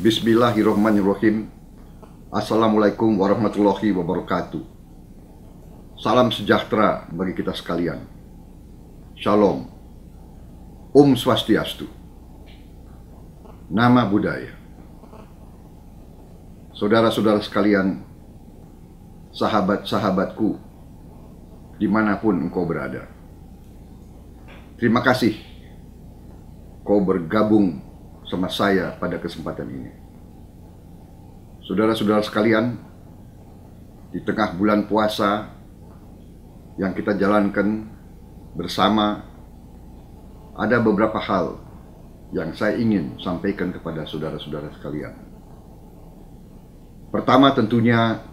Bismillahirrahmanirrahim. Assalamualaikum warahmatullahi wabarakatuh. Salam sejahtera bagi kita sekalian. Shalom. Om Swastiastu. Nama budaya. Saudara-saudara sekalian, sahabat-sahabatku, dimanapun engkau berada, terima kasih kau bergabung sama saya pada kesempatan ini. Saudara-saudara sekalian, di tengah bulan puasa yang kita jalankan bersama, ada beberapa hal yang saya ingin sampaikan kepada saudara-saudara sekalian. Pertama, tentunya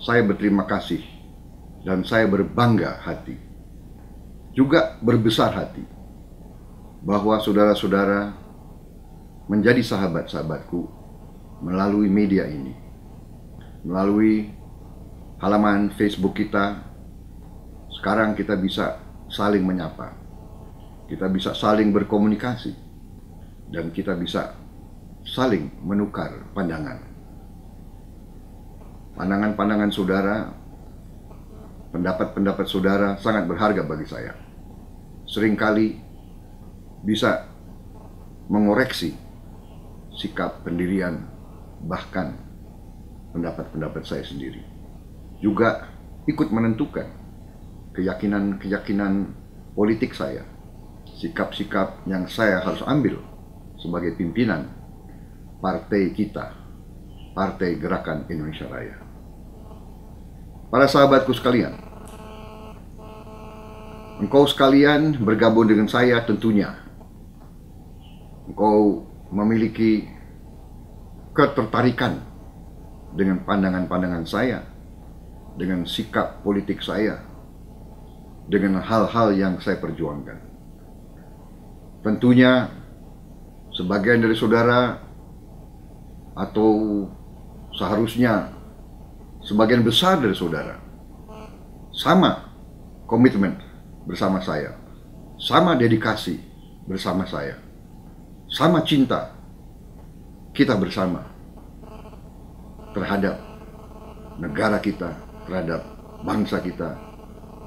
saya berterima kasih dan saya berbangga hati, juga berbesar hati, bahwa saudara-saudara menjadi sahabat-sahabatku melalui media ini, melalui halaman Facebook kita. Sekarang kita bisa saling menyapa, kita bisa saling berkomunikasi, dan kita bisa saling menukar pandangan. Pandangan-pandangan saudara, pendapat-pendapat saudara sangat berharga bagi saya. Seringkali bisa mengoreksi sikap, pendirian, bahkan pendapat-pendapat saya sendiri. Juga ikut menentukan keyakinan-keyakinan politik saya, sikap-sikap yang saya harus ambil sebagai pimpinan partai kita, Partai Gerakan Indonesia Raya. Para sahabatku sekalian, engkau sekalian bergabung dengan saya, tentunya engkau memiliki ketertarikan dengan pandangan-pandangan saya, dengan sikap politik saya, dengan hal-hal yang saya perjuangkan. Tentunya sebagian dari saudara, atau seharusnya sebagian besar dari saudara, sama komitmen bersama saya, sama dedikasi bersama saya, sama cinta kita bersama terhadap negara kita, terhadap bangsa kita,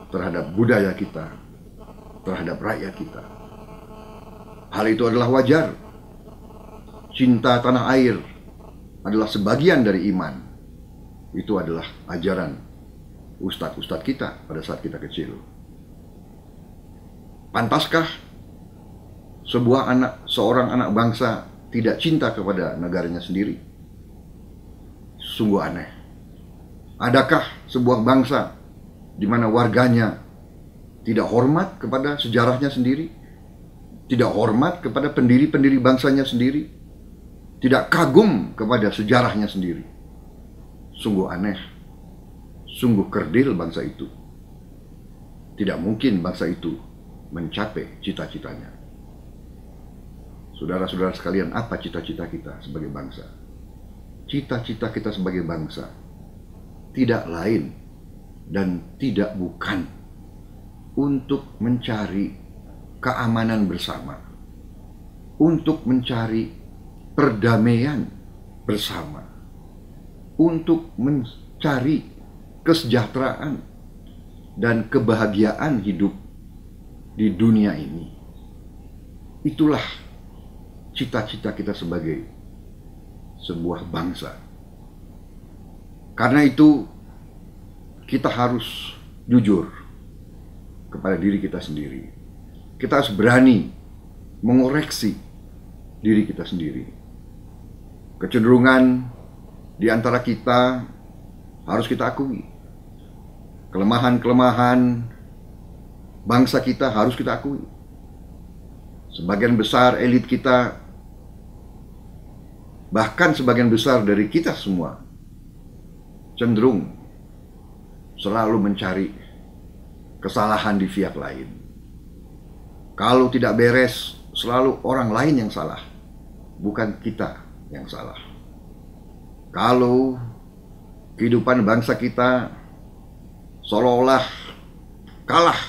terhadap budaya kita, terhadap rakyat kita. Hal itu adalah wajar. Cinta tanah air adalah sebagian dari iman. Itu adalah ajaran ustadz-ustadz kita pada saat kita kecil. Pantaskah seorang anak bangsa tidak cinta kepada negaranya sendiri? Sungguh aneh. Adakah sebuah bangsa di mana warganya tidak hormat kepada sejarahnya sendiri, tidak hormat kepada pendiri-pendiri bangsanya sendiri, tidak kagum kepada sejarahnya sendiri? Sungguh aneh, sungguh kerdil bangsa itu. Tidak mungkin bangsa itu mencapai cita-citanya. Saudara-saudara sekalian, apa cita-cita kita sebagai bangsa? Cita-cita kita sebagai bangsa tidak lain dan tidak bukan untuk mencari keamanan bersama, untuk mencari perdamaian bersama, untuk mencari kesejahteraan dan kebahagiaan hidup di dunia ini. Itulah cita-cita kita sebagai sebuah bangsa. Karena itu kita harus jujur kepada diri kita sendiri. Kita harus berani mengoreksi diri kita sendiri. Kecenderungan di antara kita harus kita akui. Kelemahan-kelemahan bangsa kita harus kita akui. Sebagian besar elit kita, bahkan sebagian besar dari kita semua, cenderung selalu mencari kesalahan di pihak lain. Kalau tidak beres, selalu orang lain yang salah, bukan kita yang salah. Kalau kehidupan bangsa kita seolah-olah kalah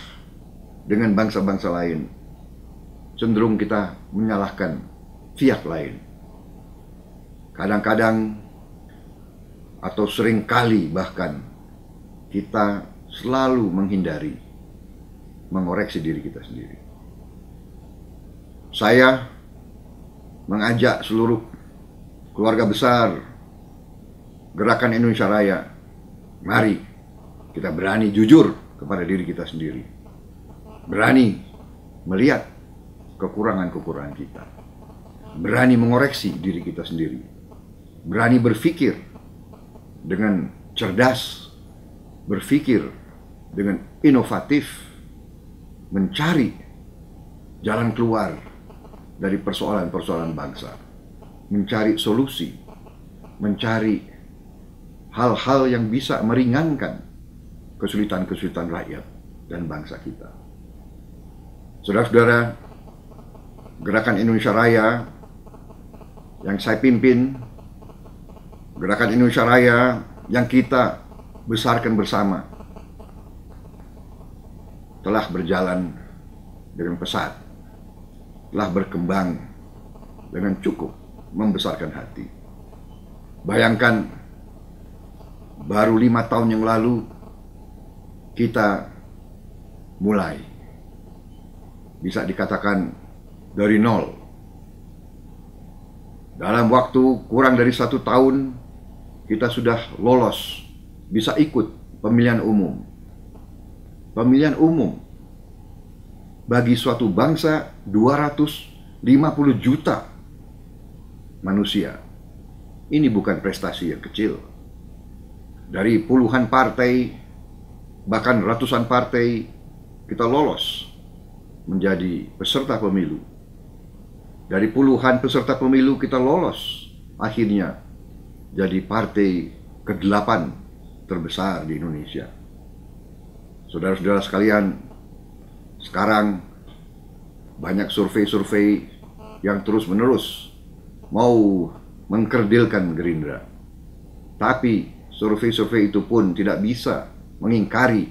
dengan bangsa-bangsa lain, cenderung kita menyalahkan pihak lain. Kadang-kadang atau seringkali bahkan kita selalu menghindari mengoreksi diri kita sendiri. Saya mengajak seluruh keluarga besar Gerakan Indonesia Raya, mari kita berani jujur kepada diri kita sendiri. Berani melihat kekurangan-kekurangan kita. Berani mengoreksi diri kita sendiri. Berani berpikir dengan cerdas, berpikir dengan inovatif, mencari jalan keluar dari persoalan-persoalan bangsa, mencari solusi, mencari hal-hal yang bisa meringankan kesulitan-kesulitan rakyat dan bangsa kita. Saudara-saudara, Gerakan Indonesia Raya yang saya pimpin, Gerakan Indonesia Raya yang kita besarkan bersama, telah berjalan dengan pesat, telah berkembang dengan cukup membesarkan hati. Bayangkan, baru 5 tahun yang lalu kita mulai, bisa dikatakan dari nol. Dalam waktu kurang dari 1 tahun, kita sudah lolos, bisa ikut pemilihan umum. Pemilihan umum bagi suatu bangsa 250 juta manusia. Ini bukan prestasi yang kecil. Dari puluhan partai, bahkan ratusan partai, kita lolos menjadi peserta pemilu. Dari puluhan peserta pemilu kita lolos akhirnya jadi partai ke-8 terbesar di Indonesia. Saudara-saudara sekalian, sekarang banyak survei-survei yang terus-menerus mau mengkerdilkan Gerindra. Tapi survei-survei itu pun tidak bisa mengingkari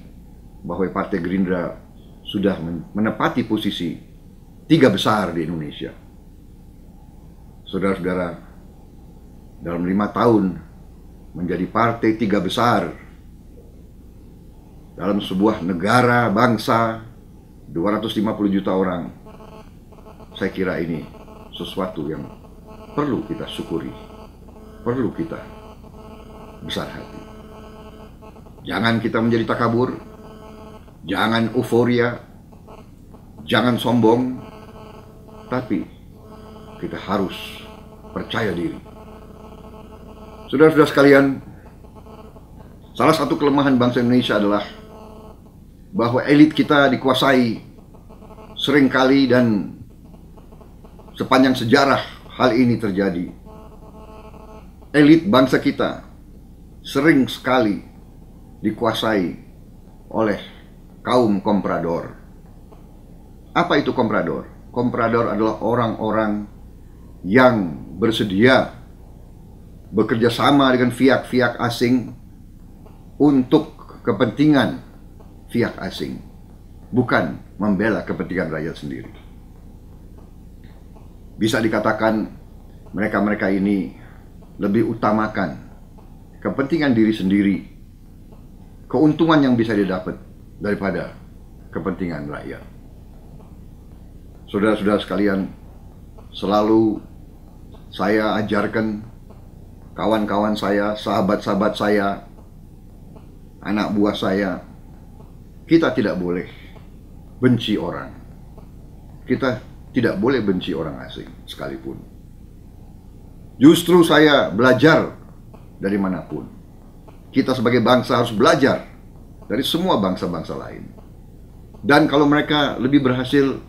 bahwa Partai Gerindra sudah menepati posisi 3 besar di Indonesia. Saudara-saudara, dalam 5 tahun menjadi partai 3 besar dalam sebuah negara, bangsa 250 juta orang, saya kira ini sesuatu yang perlu kita syukuri, perlu kita besar hati. Jangan kita menjadi takabur, jangan euforia, jangan sombong, tapi kita harus percaya diri. Saudara-saudara sekalian, salah satu kelemahan bangsa Indonesia adalah bahwa elit kita dikuasai seringkali, dan sepanjang sejarah hal ini terjadi. Elit bangsa kita sering sekali dikuasai oleh kaum komprador. Apa itu komprador? Komprador adalah orang-orang yang bersedia bekerja sama dengan pihak-pihak asing untuk kepentingan pihak asing, bukan membela kepentingan rakyat sendiri. Bisa dikatakan mereka-mereka ini lebih utamakan kepentingan diri sendiri, keuntungan yang bisa didapat, daripada kepentingan rakyat. Saudara-saudara sekalian, selalu saya ajarkan kawan-kawan saya, sahabat-sahabat saya, anak buah saya, kita tidak boleh benci orang. Kita tidak boleh benci orang asing sekalipun. Justru saya belajar dari manapun. Kita sebagai bangsa harus belajar dari semua bangsa-bangsa lain. Dan kalau mereka lebih berhasil,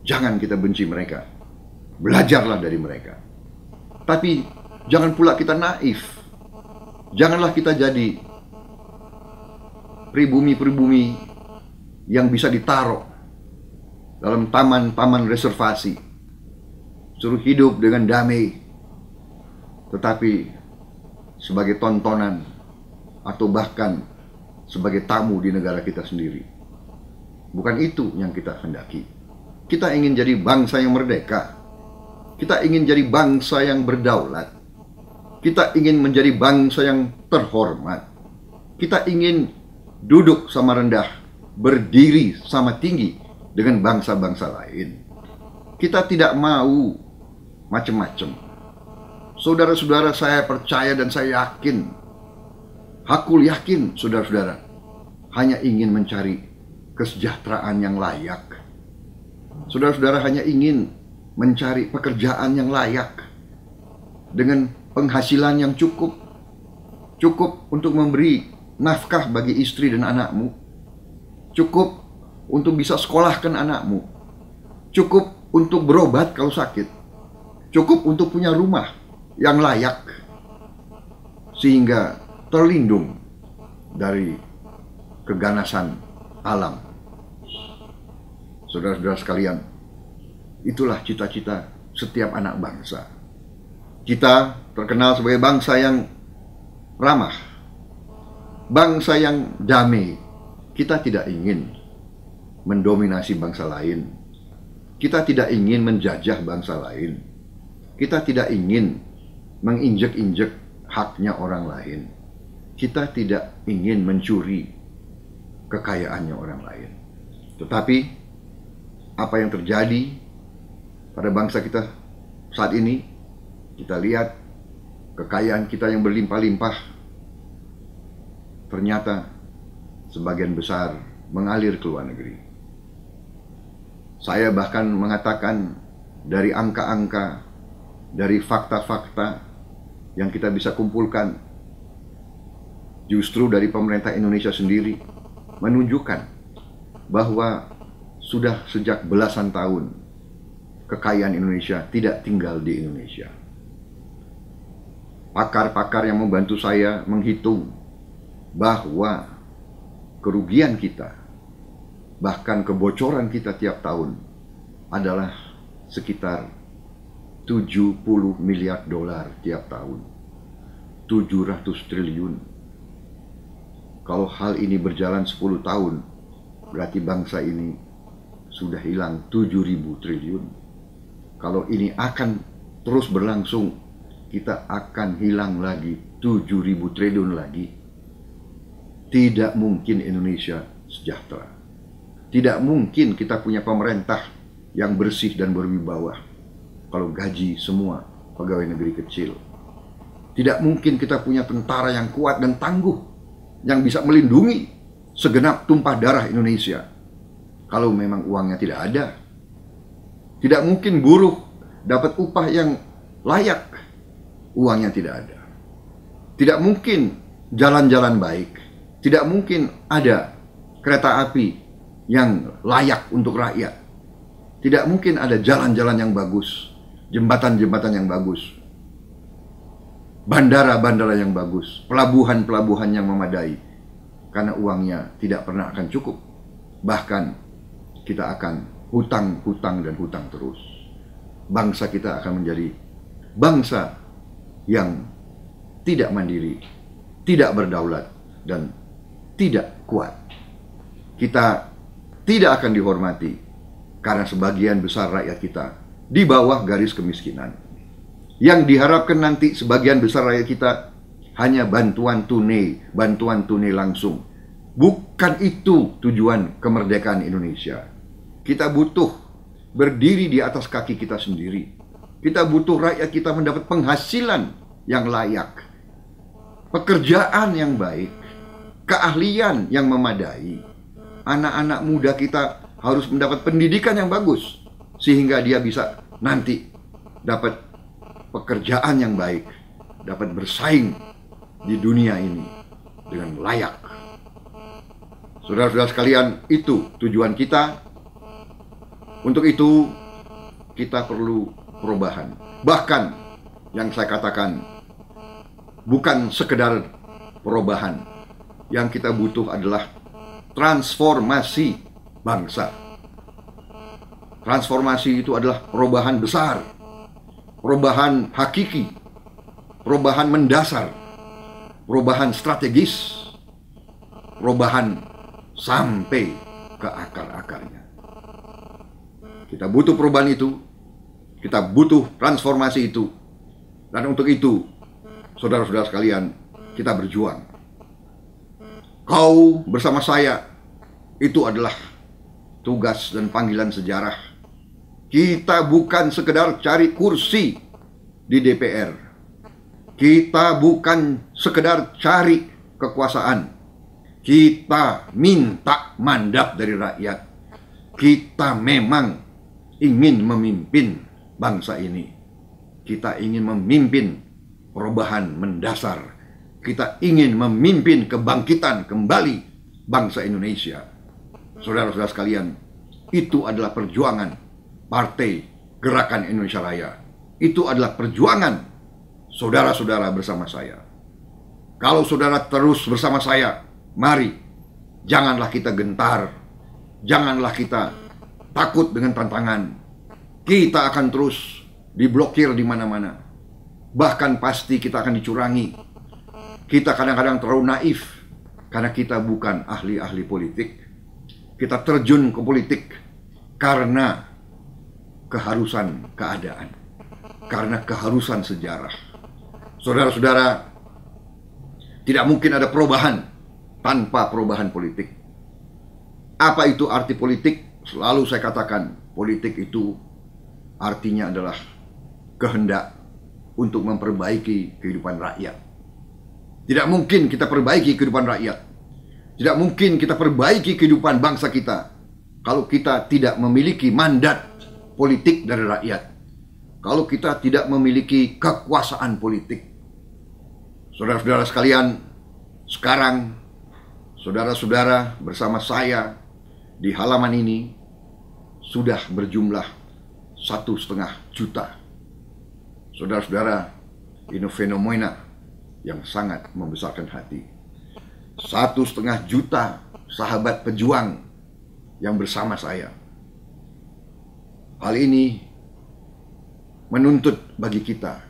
jangan kita benci mereka. Belajarlah dari mereka. Tapi jangan pula kita naif. Janganlah kita jadi pribumi-pribumi yang bisa ditaruh dalam taman-taman reservasi, suruh hidup dengan damai, tetapi sebagai tontonan atau bahkan sebagai tamu di negara kita sendiri. Bukan itu yang kita hendaki. Kita ingin jadi bangsa yang merdeka. Kita ingin jadi bangsa yang berdaulat. Kita ingin menjadi bangsa yang terhormat. Kita ingin duduk sama rendah, berdiri sama tinggi dengan bangsa-bangsa lain. Kita tidak mau macam-macam. Saudara-saudara, saya percaya dan saya yakin, aku yakin saudara-saudara hanya ingin mencari kesejahteraan yang layak. Saudara-saudara hanya ingin mencari pekerjaan yang layak dengan penghasilan yang cukup untuk memberi nafkah bagi istri dan anakmu, cukup untuk bisa sekolahkan anakmu, cukup untuk berobat kalau sakit, cukup untuk punya rumah yang layak sehingga terlindung dari keganasan alam. Saudara-saudara sekalian, itulah cita-cita setiap anak bangsa. Kita terkenal sebagai bangsa yang ramah, bangsa yang damai. Kita tidak ingin mendominasi bangsa lain. Kita tidak ingin menjajah bangsa lain. Kita tidak ingin menginjek-injek haknya orang lain. Kita tidak ingin mencuri kekayaannya orang lain. Tetapi apa yang terjadi pada bangsa kita saat ini, kita lihat kekayaan kita yang berlimpah-limpah ternyata sebagian besar mengalir ke luar negeri. Saya bahkan mengatakan dari angka-angka, dari fakta-fakta yang kita bisa kumpulkan, justru dari pemerintah Indonesia sendiri menunjukkan bahwa sudah sejak belasan tahun kekayaan Indonesia tidak tinggal di Indonesia. Pakar-pakar yang membantu saya menghitung bahwa kerugian kita, bahkan kebocoran kita tiap tahun adalah sekitar 70 miliar dolar tiap tahun. 700 triliun. Kalau hal ini berjalan 10 tahun, berarti bangsa ini sudah hilang 7.000 triliun. Kalau ini akan terus berlangsung, kita akan hilang lagi 7.000 triliun lagi. Tidak mungkin Indonesia sejahtera. Tidak mungkin kita punya pemerintah yang bersih dan berwibawa kalau gaji semua pegawai negeri kecil. Tidak mungkin kita punya tentara yang kuat dan tangguh yang bisa melindungi segenap tumpah darah Indonesia kalau memang uangnya tidak ada. Tidak mungkin buruh dapat upah yang layak, uangnya tidak ada. Tidak mungkin jalan-jalan baik, tidak mungkin ada kereta api yang layak untuk rakyat, tidak mungkin ada jalan-jalan yang bagus, jembatan-jembatan yang bagus, bandara-bandara yang bagus, pelabuhan-pelabuhan yang memadai, karena uangnya tidak pernah akan cukup. Bahkan kita akan hutang-hutang dan hutang terus. Bangsa kita akan menjadi bangsa yang tidak mandiri, tidak berdaulat, dan tidak kuat. Kita tidak akan dihormati karena sebagian besar rakyat kita di bawah garis kemiskinan. Yang diharapkan nanti sebagian besar rakyat kita hanya bantuan tunai langsung. Bukan itu tujuan kemerdekaan Indonesia. Kita butuh berdiri di atas kaki kita sendiri. Kita butuh rakyat kita mendapat penghasilan yang layak, pekerjaan yang baik, keahlian yang memadai. Anak-anak muda kita harus mendapat pendidikan yang bagus sehingga dia bisa nanti dapat pekerjaan yang baik, dapat bersaing di dunia ini dengan layak. Saudara-saudara sekalian, itu tujuan kita. Untuk itu kita perlu perubahan. Bahkan yang saya katakan bukan sekedar perubahan. Yang kita butuh adalah transformasi bangsa. Transformasi itu adalah perubahan besar, perubahan hakiki, perubahan mendasar, perubahan strategis, perubahan sampai ke akar-akarnya. Kita butuh perubahan itu, kita butuh transformasi itu. Dan untuk itu saudara-saudara sekalian, kita berjuang. Kau bersama saya, itu adalah tugas dan panggilan sejarah. Kita bukan sekedar cari kursi di DPR. Kita bukan sekedar cari kekuasaan. Kita minta mandat dari rakyat. Kita memang ingin memimpin bangsa ini. Kita ingin memimpin perubahan mendasar. Kita ingin memimpin kebangkitan kembali bangsa Indonesia. Saudara-saudara sekalian, itu adalah perjuangan Partai Gerakan Indonesia Raya. Itu adalah perjuangan saudara-saudara bersama saya. Kalau saudara terus bersama saya, mari, janganlah kita gentar, janganlah kita takut dengan tantangan. Kita akan terus diblokir di mana-mana. Bahkan pasti kita akan dicurangi. Kita kadang-kadang terlalu naif karena kita bukan ahli-ahli politik. Kita terjun ke politik karena keharusan keadaan, karena keharusan sejarah. Saudara-saudara, tidak mungkin ada perubahan tanpa perubahan politik. Apa itu arti politik? Selalu saya katakan, politik itu artinya adalah kehendak untuk memperbaiki kehidupan rakyat. Tidak mungkin kita perbaiki kehidupan rakyat. Tidak mungkin kita perbaiki kehidupan bangsa kita kalau kita tidak memiliki mandat politik dari rakyat. Kalau kita tidak memiliki kekuasaan politik. Saudara-saudara sekalian, sekarang saudara-saudara bersama saya di halaman ini sudah berjumlah 1,5 juta. Saudara-saudara, ini fenomena yang sangat membesarkan hati. 1,5 juta sahabat pejuang yang bersama saya. Hal ini menuntut bagi kita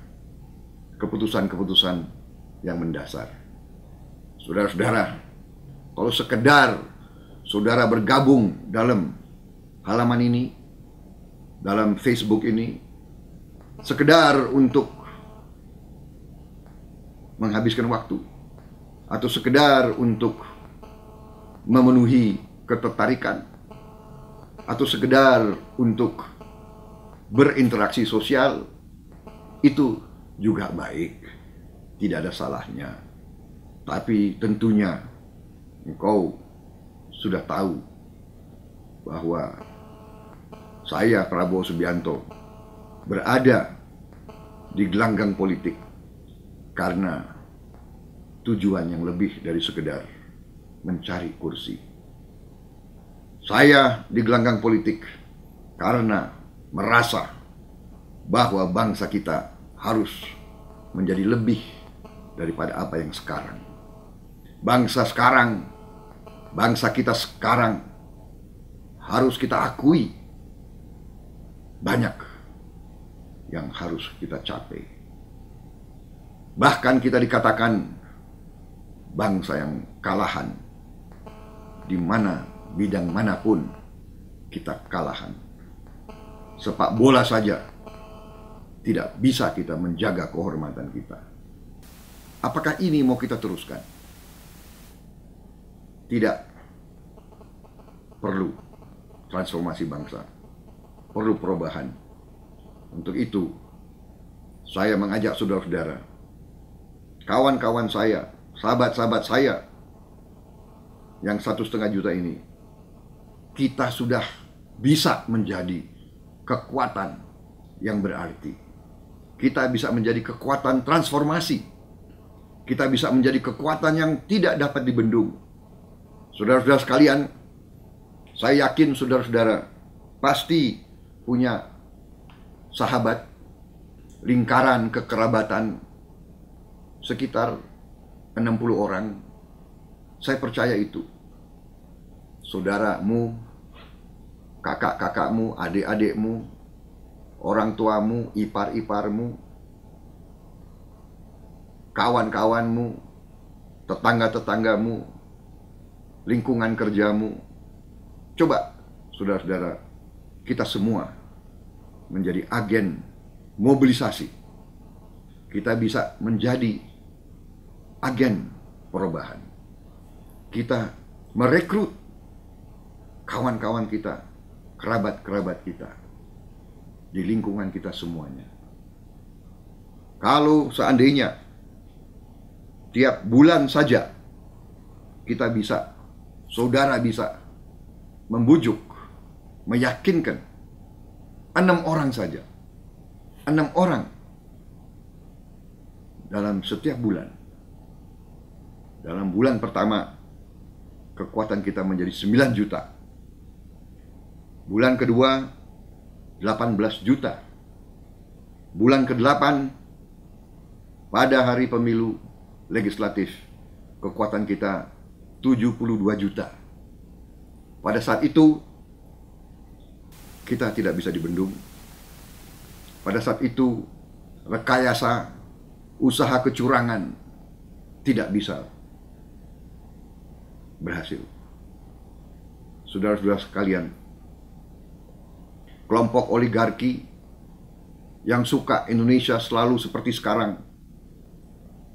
keputusan-keputusan yang mendasar. Saudara-saudara, kalau sekedar saudara bergabung dalam halaman ini, dalam Facebook ini, sekedar untuk menghabiskan waktu, atau sekedar untuk memenuhi ketertarikan, atau sekedar untuk berinteraksi sosial, itu juga baik, tidak ada salahnya. Tapi tentunya engkau sudah tahu bahwa saya, Prabowo Subianto, berada di gelanggang politik karena tujuan yang lebih dari sekedar mencari kursi. Saya di gelanggang politik karena merasa bahwa bangsa kita harus menjadi lebih daripada apa yang sekarang. Bangsa sekarang, bangsa kita sekarang harus kita akui banyak yang harus kita capai. Bahkan kita dikatakan bangsa yang kalahan, di mana bidang manapun kita kalahan. Sepak bola saja tidak bisa kita menjaga kehormatan kita. Apakah ini mau kita teruskan? Tidak. Perlu transformasi bangsa, perlu perubahan. Untuk itu, saya mengajak saudara-saudara, kawan-kawan saya, sahabat-sahabat saya yang 1,5 juta ini, kita sudah bisa menjadi kekuatan yang berarti. Kita bisa menjadi kekuatan transformasi. Kita bisa menjadi kekuatan yang tidak dapat dibendung. Saudara-saudara sekalian, saya yakin saudara-saudara pasti punya sahabat, lingkaran kekerabatan sekitar 60 orang. Saya percaya itu. Saudaramu, kakak-kakakmu, adik-adikmu, orang tuamu, ipar-iparmu, kawan-kawanmu, tetangga-tetanggamu, lingkungan kerjamu. Coba, saudara-saudara, kita semua menjadi agen mobilisasi. Kita bisa menjadi agen perubahan. Kita merekrut kawan-kawan kita, kerabat-kerabat kita, di lingkungan kita semuanya. Kalau seandainya tiap bulan saja kita bisa, saudara bisa membujuk, meyakinkan 6 orang saja, 6 orang dalam setiap bulan. Dalam bulan pertama, kekuatan kita menjadi 9 juta. Bulan kedua, 18 juta. Bulan ke-8, pada hari pemilu legislatif, kekuatan kita 72 juta. Pada saat itu, kita tidak bisa dibendung. Pada saat itu, rekayasa, usaha kecurangan tidak bisa berhasil. Saudara-saudara sekalian, kelompok oligarki yang suka Indonesia selalu seperti sekarang,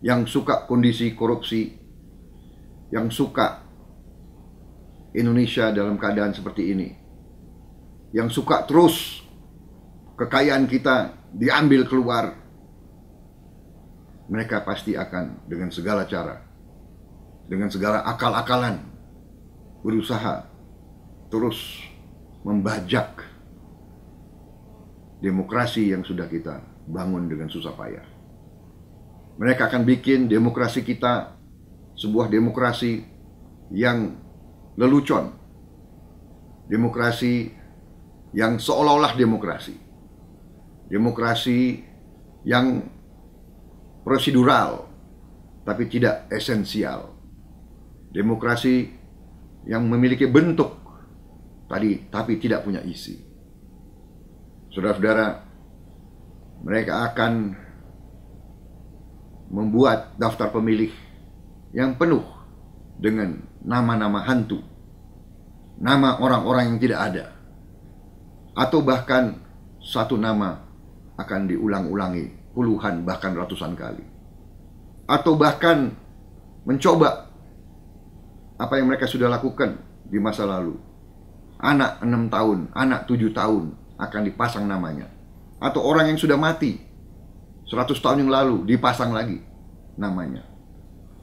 yang suka kondisi korupsi, yang suka Indonesia dalam keadaan seperti ini, yang suka terus kekayaan kita diambil keluar, mereka pasti akan dengan segala cara, dengan segala akal-akalan, berusaha terus membajak demokrasi yang sudah kita bangun dengan susah payah. Mereka akan bikin demokrasi kita sebuah demokrasi yang lelucon, demokrasi yang seolah-olah demokrasi, demokrasi yang prosedural tapi tidak esensial, demokrasi yang memiliki bentuk tapi tidak punya isi. Saudara-saudara, mereka akan membuat daftar pemilih yang penuh dengan nama-nama hantu, nama orang-orang yang tidak ada, atau bahkan satu nama akan diulang-ulangi puluhan bahkan ratusan kali, atau bahkan mencoba apa yang mereka sudah lakukan di masa lalu. Anak 6 tahun, anak 7 tahun akan dipasang namanya, atau orang yang sudah mati 100 tahun yang lalu dipasang lagi namanya.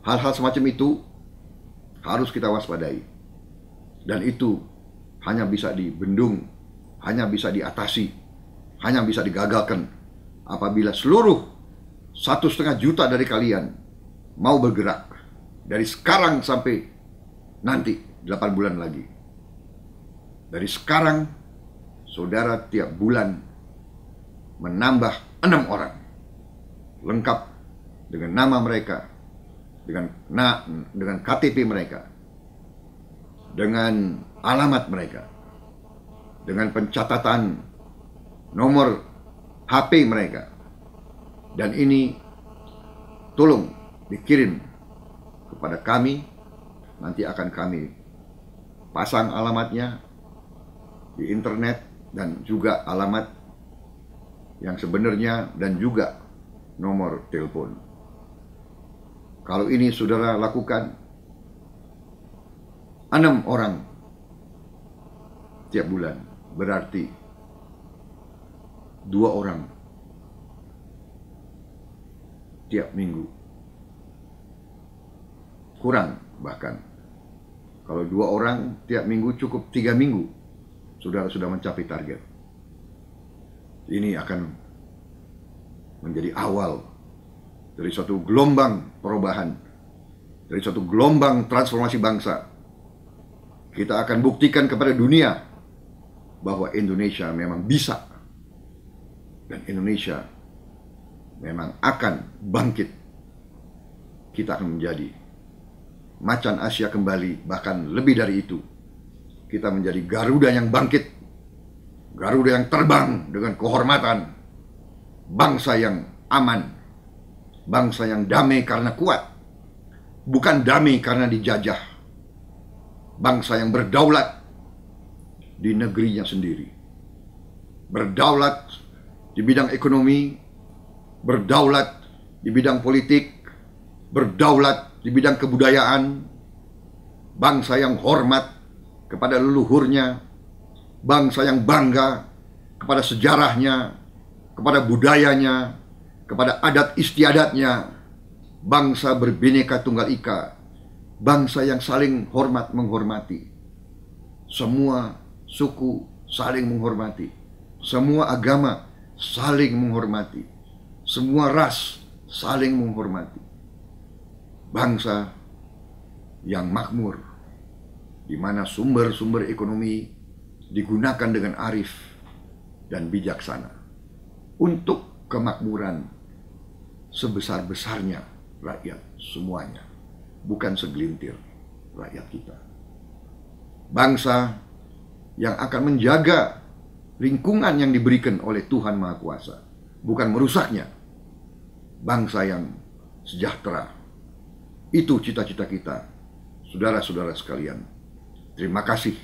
Hal-hal semacam itu harus kita waspadai, dan itu hanya bisa dibendung, hanya bisa diatasi, hanya bisa digagalkan apabila seluruh 1,5 juta dari kalian mau bergerak dari sekarang sampai nanti 8 bulan lagi. Dari sekarang, saudara tiap bulan menambah 6 orang, lengkap dengan nama mereka, dengan KTP mereka, dengan alamat mereka, dengan pencatatan nomor HP mereka. Dan ini tolong dikirim kepada kami. Nanti akan kami pasang alamatnya di internet, dan juga alamat yang sebenarnya, dan juga nomor telepon. Kalau ini saudara lakukan, 6 orang tiap bulan, berarti 2 orang tiap minggu. Kurang bahkan. Kalau 2 orang tiap minggu, cukup 3 minggu saudara sudah mencapai target. Ini akan menjadi awal dari suatu gelombang perubahan, dari suatu gelombang transformasi bangsa. Kita akan buktikan kepada dunia bahwa Indonesia memang bisa, dan Indonesia memang akan bangkit. Kita akan menjadi macan Asia kembali, bahkan lebih dari itu. Kita menjadi Garuda yang bangkit, Garuda yang terbang dengan kehormatan, bangsa yang aman, bangsa yang damai karena kuat, bukan damai karena dijajah, bangsa yang berdaulat di negerinya sendiri, berdaulat di bidang ekonomi, berdaulat di bidang politik, berdaulat di bidang kebudayaan, bangsa yang hormat kepada leluhurnya, bangsa yang bangga kepada sejarahnya, kepada budayanya, kepada adat istiadatnya, bangsa berbineka tunggal ika, bangsa yang saling hormat menghormati, semua suku saling menghormati, semua agama saling menghormati, semua ras saling menghormati, bangsa yang makmur, di mana sumber-sumber ekonomi digunakan dengan arif dan bijaksana untuk kemakmuran sebesar-besarnya rakyat semuanya, bukan segelintir rakyat kita. Bangsa yang akan menjaga lingkungan yang diberikan oleh Tuhan Maha Kuasa, bukan merusaknya. Bangsa yang sejahtera. Itu cita-cita kita, saudara-saudara sekalian. Terima kasih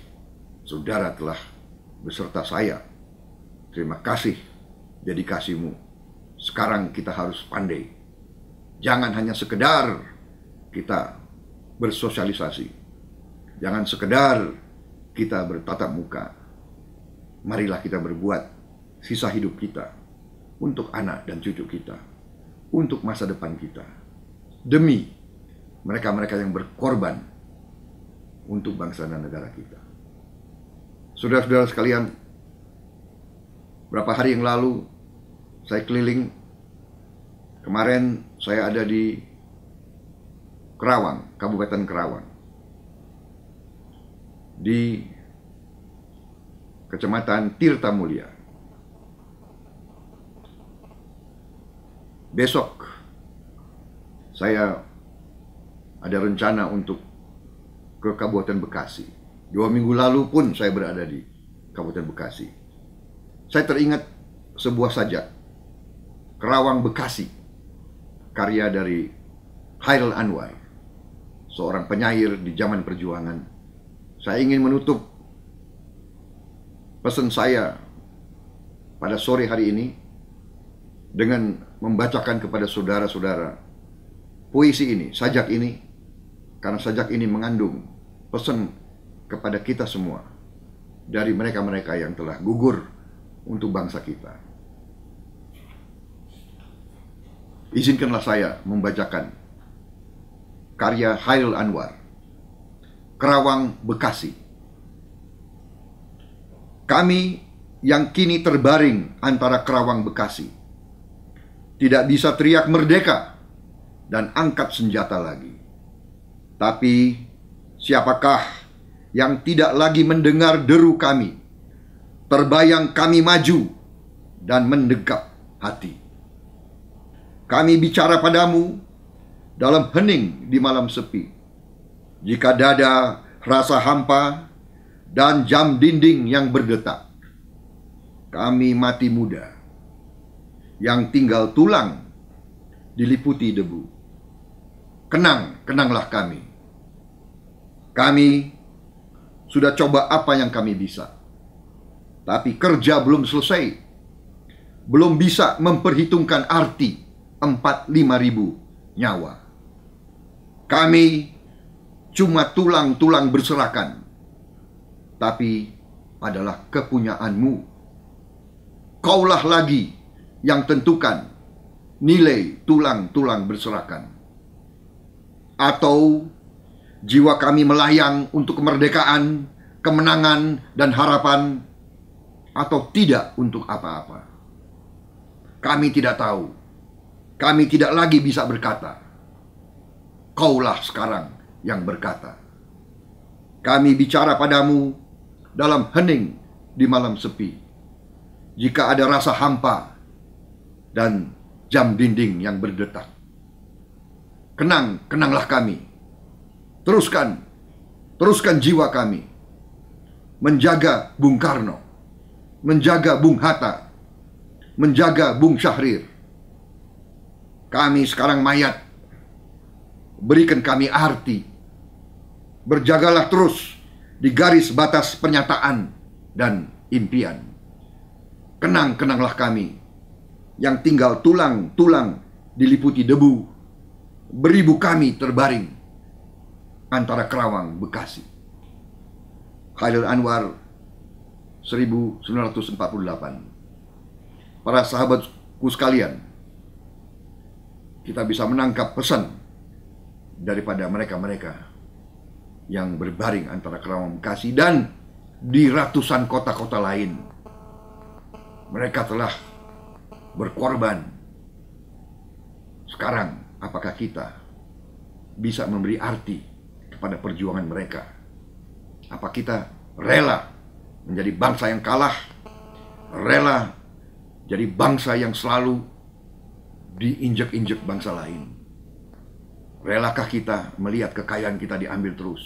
saudara telah beserta saya. Terima kasih dedikasimu. Sekarang kita harus pandai. Jangan hanya sekedar kita bersosialisasi. Jangan sekedar kita bertatap muka. Marilah kita berbuat sisa hidup kita untuk anak dan cucu kita, untuk masa depan kita, demi mereka-mereka yang berkorban untuk bangsa dan negara kita. Saudara-saudara sekalian, berapa hari yang lalu saya keliling. Kemarin saya ada di Kerawang, Kabupaten Kerawang, di Kecamatan Tirta Mulia. Besok saya ada rencana untuk ke Kabupaten Bekasi. 2 minggu lalu pun saya berada di Kabupaten Bekasi. Saya teringat sebuah sajak, Kerawang Bekasi, karya dari Khairil Anwar, seorang penyair di zaman perjuangan. Saya ingin menutup pesan saya pada sore hari ini dengan membacakan kepada saudara-saudara puisi ini, sajak ini, karena sajak ini mengandung pesan kepada kita semua dari mereka-mereka yang telah gugur untuk bangsa kita. Izinkanlah saya membacakan karya Khairil Anwar, Kerawang Bekasi. Kami yang kini terbaring antara Kerawang Bekasi tidak bisa teriak merdeka dan angkat senjata lagi. Tapi siapakah yang tidak lagi mendengar deru kami? Terbayang kami maju dan mendekap hati. Kami bicara padamu dalam hening di malam sepi. Jika dada rasa hampa dan jam dinding yang berdetak, kami mati muda yang tinggal tulang diliputi debu. Kenanglah kami. Kami sudah coba apa yang kami bisa, tapi kerja belum selesai. Belum bisa memperhitungkan arti 4-5 ribu nyawa. Kami cuma tulang-tulang berserakan, tapi adalah kepunyaanmu. Kaulah lagi yang tentukan nilai tulang-tulang berserakan. Atau jiwa kami melayang untuk kemerdekaan, kemenangan, dan harapan, atau tidak untuk apa-apa. Kami tidak tahu. Kami tidak lagi bisa berkata. Kaulah sekarang yang berkata. Kami bicara padamu dalam hening di malam sepi. Jika ada rasa hampa dan jam dinding yang berdetak. Kenanglah kami. Teruskan jiwa kami. Menjaga Bung Karno, menjaga Bung Hatta, menjaga Bung Syahrir. Kami sekarang mayat. Berikan kami arti. Berjagalah terus di garis batas pernyataan dan impian. Kenanglah kami yang tinggal tulang-tulang diliputi debu. beribu kami terbaring antara Kerawang, Bekasi. Khairil Anwar 1948. Para sahabatku sekalian, kita bisa menangkap pesan daripada mereka-mereka yang berbaring antara Kerawang, Bekasi, dan di ratusan kota-kota lain. Mereka telah berkorban. Sekarang, apakah kita bisa memberi arti kepada perjuangan mereka? Apa kita rela menjadi bangsa yang kalah? Rela jadi bangsa yang selalu diinjek-injek bangsa lain? Relakah kita melihat kekayaan kita diambil terus?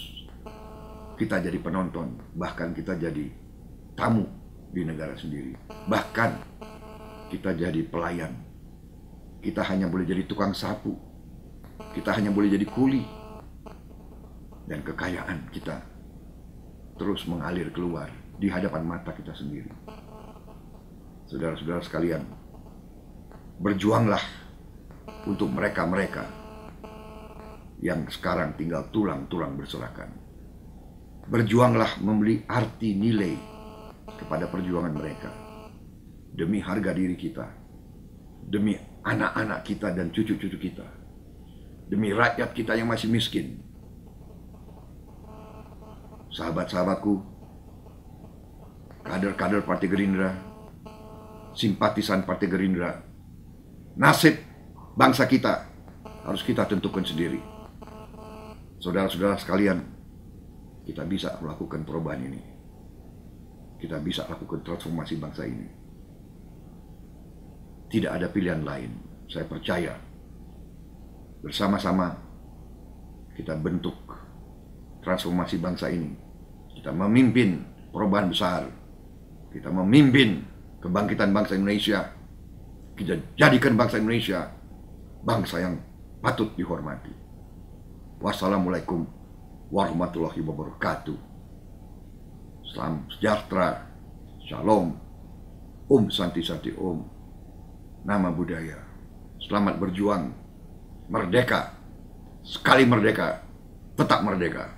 Kita jadi penonton, bahkan kita jadi tamu di negara sendiri. Bahkan kita jadi pelayan. Kita hanya boleh jadi tukang sapu. Kita hanya boleh jadi kuli. Dan kekayaan kita terus mengalir keluar di hadapan mata kita sendiri. Saudara-saudara sekalian, berjuanglah untuk mereka-mereka yang sekarang tinggal tulang-tulang berserakan. Berjuanglah memberi arti nilai kepada perjuangan mereka. Demi harga diri kita, demi anak-anak kita dan cucu-cucu kita, demi rakyat kita yang masih miskin. Sahabat-sahabatku, kader-kader Partai Gerindra, simpatisan Partai Gerindra, nasib bangsa kita harus kita tentukan sendiri. Saudara-saudara sekalian, kita bisa melakukan perubahan ini. Kita bisa lakukan transformasi bangsa ini. Tidak ada pilihan lain. Saya percaya bersama-sama kita bentuk transformasi bangsa ini. Kita memimpin perubahan besar. Kita memimpin kebangkitan bangsa Indonesia. Kita jadikan bangsa Indonesia bangsa yang patut dihormati. Wassalamualaikum warahmatullahi wabarakatuh. Salam sejahtera, shalom, santi santi nama budaya. Selamat berjuang, merdeka, sekali merdeka, tetap merdeka.